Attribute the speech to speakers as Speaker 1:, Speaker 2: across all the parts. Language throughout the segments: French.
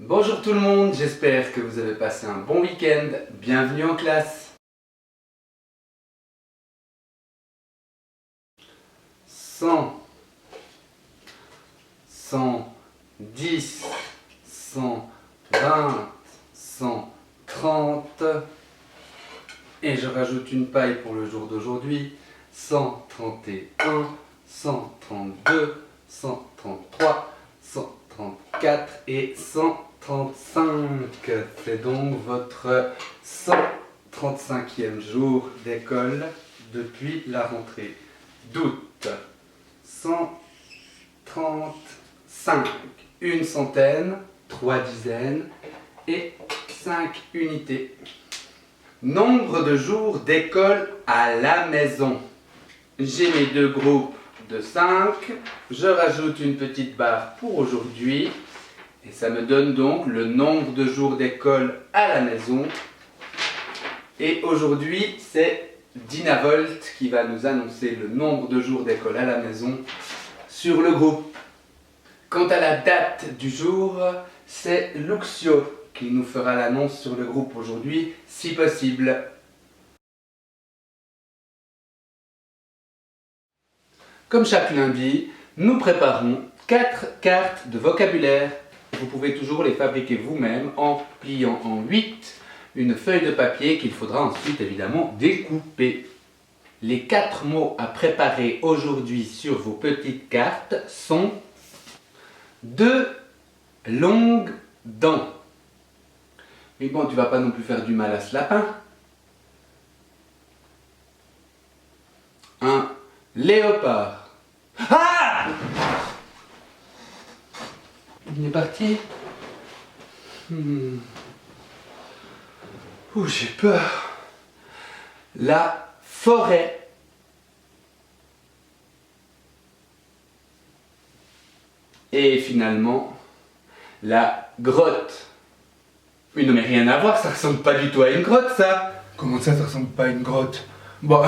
Speaker 1: Bonjour tout le monde, j'espère que vous avez passé un bon week-end. Bienvenue en classe. 100, 110, 120, 130. Et je rajoute une paille pour le jour d'aujourd'hui. 131, 132, 133, 134 et 135. C'est donc votre 135e jour d'école depuis la rentrée d'août. 135, une centaine, 3 dizaines et 5 unités. Nombre de jours d'école à la maison. J'ai mes deux groupes de 5. Je rajoute une petite barre pour aujourd'hui. Et ça me donne donc le nombre de jours d'école à la maison. Et aujourd'hui, c'est Dinavolt qui va nous annoncer le nombre de jours d'école à la maison sur le groupe. Quant à la date du jour, c'est Luxio qui nous fera l'annonce sur le groupe aujourd'hui, si possible. Comme chaque lundi, nous préparons 4 cartes de vocabulaire. Vous pouvez toujours les fabriquer vous-même en pliant en 8 une feuille de papier qu'il faudra ensuite évidemment découper. Les 4 mots à préparer aujourd'hui sur vos petites cartes sont 2 longues dents. Mais bon, tu vas pas non plus faire du mal à ce lapin. Un léopard. Ah! Il est parti. Ouh, j'ai peur. La forêt. Et finalement, la grotte. Oui, non mais rien à voir, ça ressemble pas du tout à une grotte, ça.
Speaker 2: Comment ça ressemble pas à une grotte? Bon,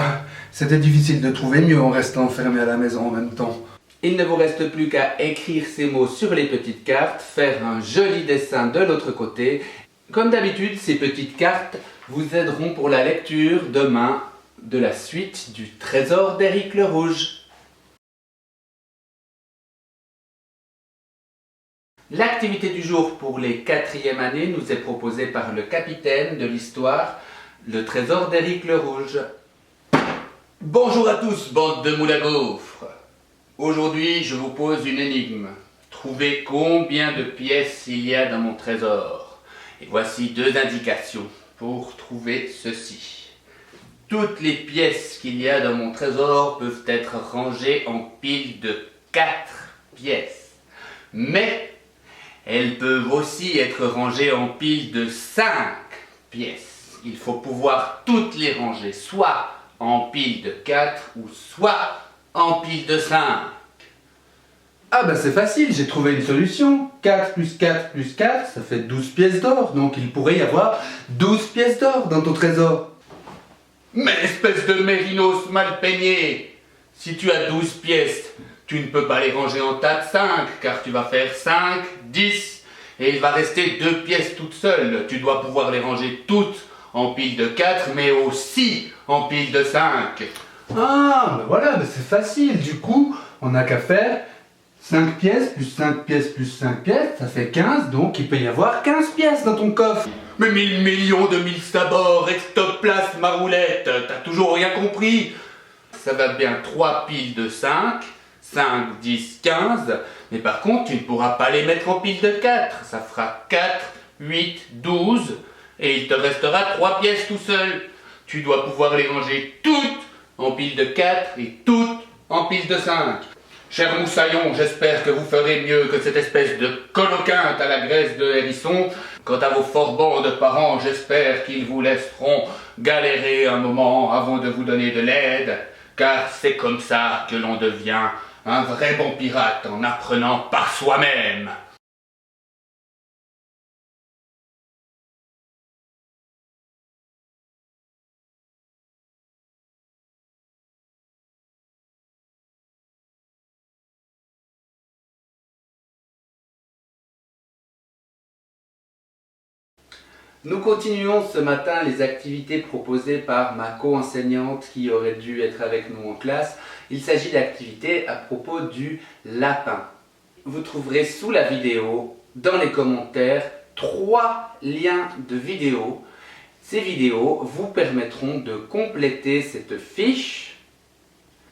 Speaker 2: c'était difficile de trouver mieux en restant enfermé à la maison en même temps.
Speaker 1: Il ne vous reste plus qu'à écrire ces mots sur les petites cartes, faire un joli dessin de l'autre côté. Comme d'habitude, ces petites cartes vous aideront pour la lecture demain de la suite du Trésor d'Éric le Rouge. L'activité du jour pour les 4e années nous est proposée par le capitaine de l'histoire, le Trésor d'Éric le Rouge. Bonjour à tous, bande de moules à gaufres. Aujourd'hui, je vous pose une énigme. Trouvez combien de pièces il y a dans mon trésor. Et voici 2 indications pour trouver ceci. Toutes les pièces qu'il y a dans mon trésor peuvent être rangées en piles de 4 pièces. Mais elles peuvent aussi être rangées en piles de 5 pièces. Il faut pouvoir toutes les ranger, soit en piles de 4 ou soit en piles de 5.
Speaker 2: Ah bah c'est facile, j'ai trouvé une solution. 4 plus 4 plus 4, ça fait 12 pièces d'or. Donc il pourrait y avoir 12 pièces d'or dans ton trésor.
Speaker 1: Mais espèce de mérinos mal peigné! Si tu as 12 pièces, tu ne peux pas les ranger en tas de 5, car tu vas faire 5, 10, et il va rester 2 pièces toutes seules. Tu dois pouvoir les ranger toutes en piles de 4, mais aussi en piles de 5.
Speaker 2: Ah bah voilà, bah c'est facile. Du coup, on n'a qu'à faire 5 pièces plus 5 pièces plus 5 pièces, ça fait 15, donc il peut y avoir 15 pièces dans ton coffre.
Speaker 1: Mais 1000 millions de 1000 sabords, ectoplasme, ma roulette, t'as toujours rien compris? Ça va bien 3 piles de 5, 5, 10, 15, mais par contre tu ne pourras pas les mettre en piles de 4, ça fera 4, 8, 12, et il te restera 3 pièces tout seul. Tu dois pouvoir les ranger toutes en piles de 4 et toutes en piles de 5. Cher moussaillon, j'espère que vous ferez mieux que cette espèce de coloquinte à la graisse de hérisson. Quant à vos forbans de parents, j'espère qu'ils vous laisseront galérer un moment avant de vous donner de l'aide, car c'est comme ça que l'on devient un vrai bon pirate en apprenant par soi-même. Nous continuons ce matin les activités proposées par ma co-enseignante qui aurait dû être avec nous en classe. Il s'agit d'activités à propos du lapin. Vous trouverez sous la vidéo, dans les commentaires, 3 liens de vidéos. Ces vidéos vous permettront de compléter cette fiche.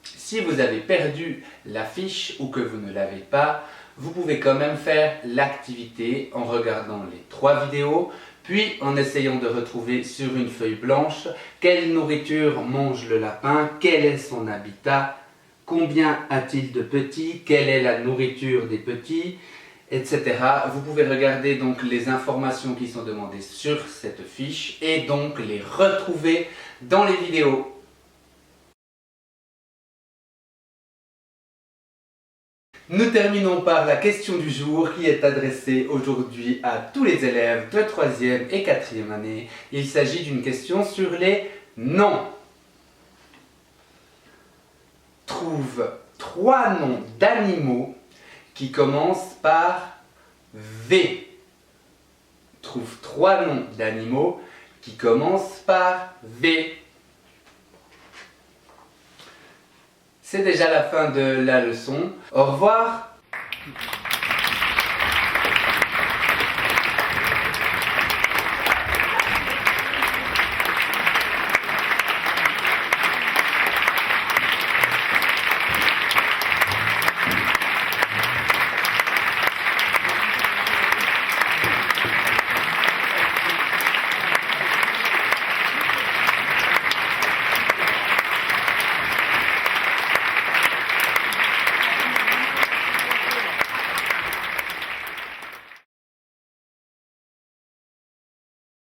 Speaker 1: Si vous avez perdu la fiche ou que vous ne l'avez pas, vous pouvez quand même faire l'activité en regardant les 3 vidéos, puis en essayant de retrouver sur une feuille blanche quelle nourriture mange le lapin, quel est son habitat, combien a-t-il de petits, quelle est la nourriture des petits, etc. Vous pouvez regarder donc les informations qui sont demandées sur cette fiche et donc les retrouver dans les vidéos. Nous terminons par la question du jour qui est adressée aujourd'hui à tous les élèves de 3e et 4e année. Il s'agit d'une question sur les noms. Trouve 3 noms d'animaux qui commencent par V. Trouve 3 noms d'animaux qui commencent par V. C'est déjà la fin de la leçon. Au revoir.